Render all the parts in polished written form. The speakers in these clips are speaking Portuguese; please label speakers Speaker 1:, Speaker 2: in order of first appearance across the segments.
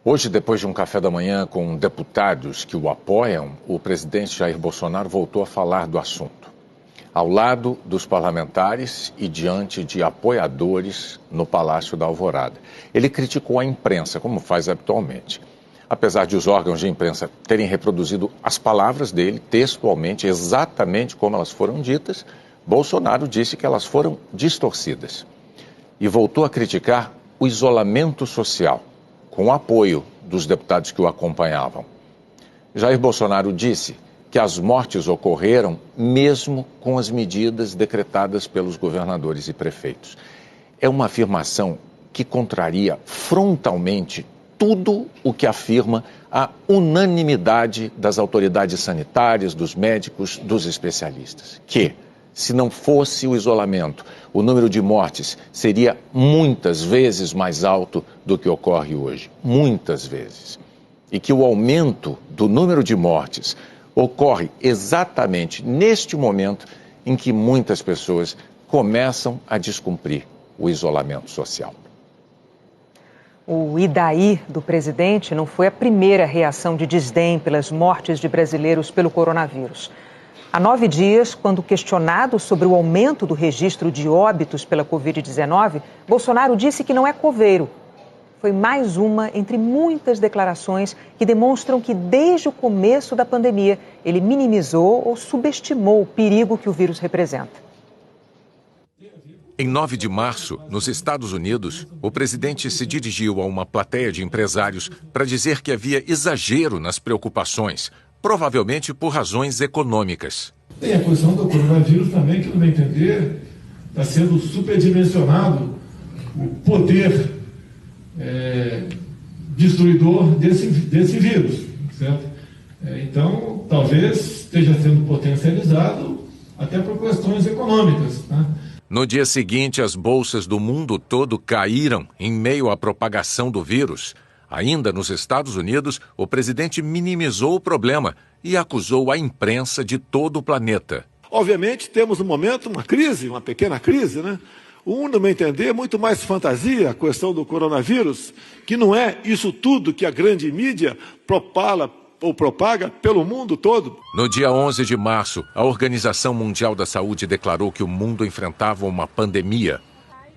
Speaker 1: Hoje, depois de um café da manhã com deputados que o apoiam, o presidente Jair Bolsonaro voltou a falar do assunto. Ao lado dos parlamentares e diante de apoiadores no Palácio da Alvorada. Ele criticou a imprensa, como faz habitualmente. Apesar de os órgãos de imprensa terem reproduzido as palavras dele textualmente, exatamente como elas foram ditas, Bolsonaro disse que elas foram distorcidas. E voltou a criticar o isolamento social, com o apoio dos deputados que o acompanhavam. Jair Bolsonaro disse que as mortes ocorreram mesmo com as medidas decretadas pelos governadores e prefeitos. É uma afirmação que contraria frontalmente tudo o que afirma a unanimidade das autoridades sanitárias, dos médicos, dos especialistas. Que, se não fosse o isolamento, o número de mortes seria muitas vezes mais alto do que ocorre hoje. Muitas vezes. E que o aumento do número de mortes ocorre exatamente neste momento em que muitas pessoas começam a descumprir o isolamento social.
Speaker 2: O "e daí" do presidente não foi a primeira reação de desdém pelas mortes de brasileiros pelo coronavírus. Há 9 dias, quando questionado sobre o aumento do registro de óbitos pela Covid-19, Bolsonaro disse que não é coveiro. Foi mais uma entre muitas declarações que demonstram que, desde o começo da pandemia, ele minimizou ou subestimou o perigo que o vírus representa.
Speaker 1: Em 9 de março, nos Estados Unidos, o presidente se dirigiu a uma plateia de empresários para dizer que havia exagero nas preocupações, provavelmente por razões econômicas.
Speaker 3: Tem a questão do coronavírus também, que, no meu entender, está sendo superdimensionado o poder destruidor desse vírus, certo? Então, talvez esteja sendo potencializado até por questões econômicas, né?
Speaker 1: No dia seguinte, as bolsas do mundo todo caíram em meio à propagação do vírus. Ainda nos Estados Unidos, o presidente minimizou o problema e acusou a imprensa de todo o planeta.
Speaker 4: Obviamente, temos no momento uma crise, uma pequena crise, né? No meu entender, muito mais fantasia a questão do coronavírus, que não é isso tudo que a grande mídia propaga pelo mundo todo.
Speaker 1: No dia 11 de março, a Organização Mundial da Saúde declarou que o mundo enfrentava uma pandemia.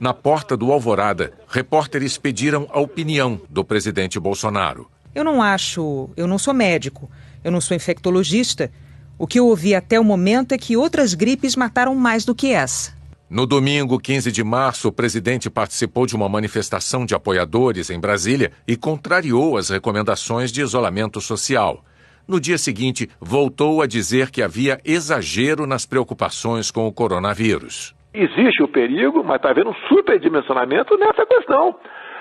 Speaker 1: Na porta do Alvorada, repórteres pediram a opinião do presidente Bolsonaro.
Speaker 2: Eu não sou médico, eu não sou infectologista. O que eu ouvi até o momento é que outras gripes mataram mais do que essa.
Speaker 1: No domingo, 15 de março, o presidente participou de uma manifestação de apoiadores em Brasília e contrariou as recomendações de isolamento social. No dia seguinte, voltou a dizer que havia exagero nas preocupações com o coronavírus.
Speaker 4: Existe o perigo, mas está havendo um superdimensionamento nessa questão.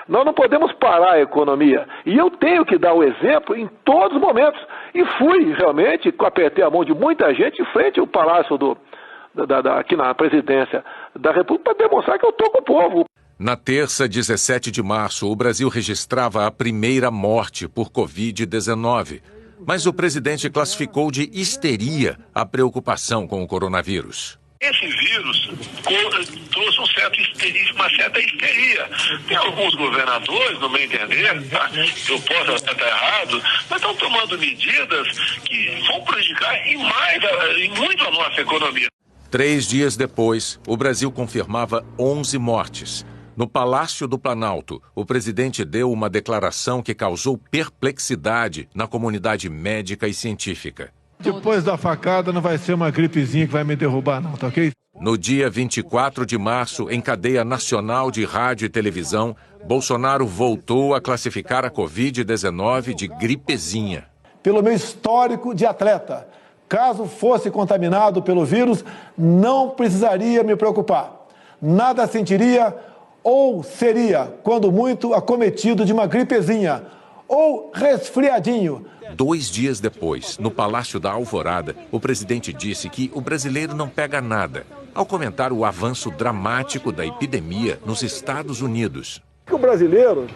Speaker 4: Nós não podemos parar a economia. E eu tenho que dar o exemplo em todos os momentos. E fui, realmente, apertei a mão de muita gente em frente ao Palácio aqui na presidência da República para demonstrar que eu estou com o povo.
Speaker 1: Na terça, 17 de março, o Brasil registrava a primeira morte por Covid-19. Mas o presidente classificou de histeria a preocupação com o coronavírus.
Speaker 5: Esse vírus trouxe uma certa histeria. Tem alguns governadores, no meu entender, tá? Eu posso até estar errado, mas estão tomando medidas que vão prejudicar e muito a nossa economia.
Speaker 1: 3 dias depois, o Brasil confirmava 11 mortes. No Palácio do Planalto, o presidente deu uma declaração que causou perplexidade na comunidade médica e científica.
Speaker 3: Depois da facada não vai ser uma gripezinha que vai me derrubar não, tá ok?
Speaker 1: No dia 24 de março, em cadeia nacional de rádio e televisão, Bolsonaro voltou a classificar a Covid-19 de gripezinha.
Speaker 3: Pelo meu histórico de atleta, caso fosse contaminado pelo vírus, não precisaria me preocupar. Nada sentiria ou seria, quando muito, acometido de uma gripezinha ou resfriadinho.
Speaker 1: 2 dias depois, no Palácio da Alvorada, o presidente disse que o brasileiro não pega nada, ao comentar o avanço dramático da epidemia nos Estados Unidos.
Speaker 4: O brasileiro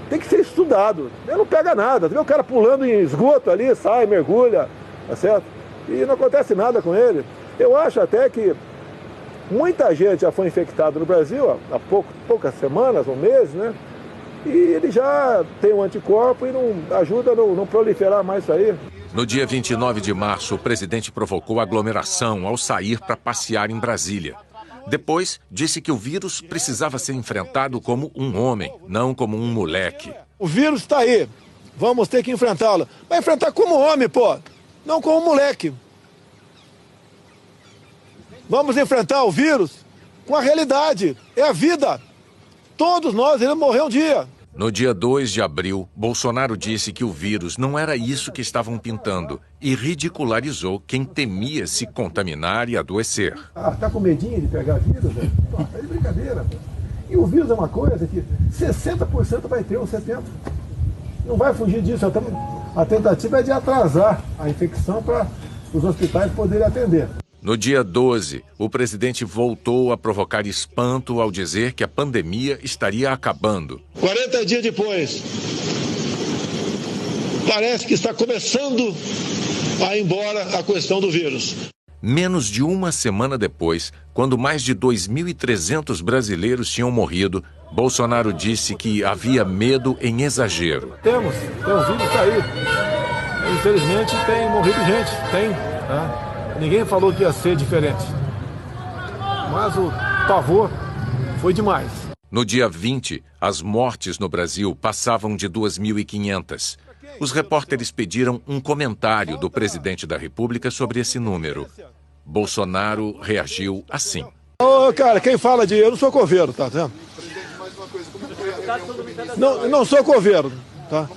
Speaker 4: tem que ser estudado. Ele não pega nada. Vê o cara pulando em esgoto ali, sai, mergulha, tá certo? E não acontece nada com ele. Eu acho até que muita gente já foi infectada no Brasil há poucas semanas ou meses, né?
Speaker 3: e ele já tem um anticorpo e não ajuda a não proliferar mais isso aí.
Speaker 1: No dia 29 de março, o presidente provocou aglomeração ao sair para passear em Brasília. Depois, disse que o vírus precisava ser enfrentado como um homem, não como um moleque.
Speaker 3: O vírus está aí, vamos ter que enfrentá-lo. Vai enfrentar como homem, pô, não como moleque. Vamos enfrentar o vírus com a realidade, é a vida. Todos nós iremos morrer um dia.
Speaker 1: No dia 2 de abril, Bolsonaro disse que o vírus não era isso que estavam pintando e ridicularizou quem temia se contaminar e adoecer.
Speaker 3: Tá com medinho de pegar vírus, velho? É de brincadeira. E o vírus é uma coisa que 60% vai ter, ou 70%. Não vai fugir disso. A tentativa é de atrasar a infecção para os hospitais poderem atender.
Speaker 1: No dia 12, o presidente voltou a provocar espanto ao dizer que a pandemia estaria acabando.
Speaker 3: 40 dias depois, parece que está começando a ir embora a questão do vírus.
Speaker 1: Menos de uma semana depois, quando mais de 2.300 brasileiros tinham morrido, Bolsonaro disse que havia medo em exagero.
Speaker 3: Temos vírus aí. Infelizmente tem morrido gente, tá? Ninguém falou que ia ser diferente, mas o pavor foi demais.
Speaker 1: No dia 20, as mortes no Brasil passavam de 2.500. Os repórteres pediram um comentário do presidente da República sobre esse número. Bolsonaro reagiu assim.
Speaker 3: Cara, quem fala de... Eu não sou coveiro, tá vendo? Não sou coveiro, tá?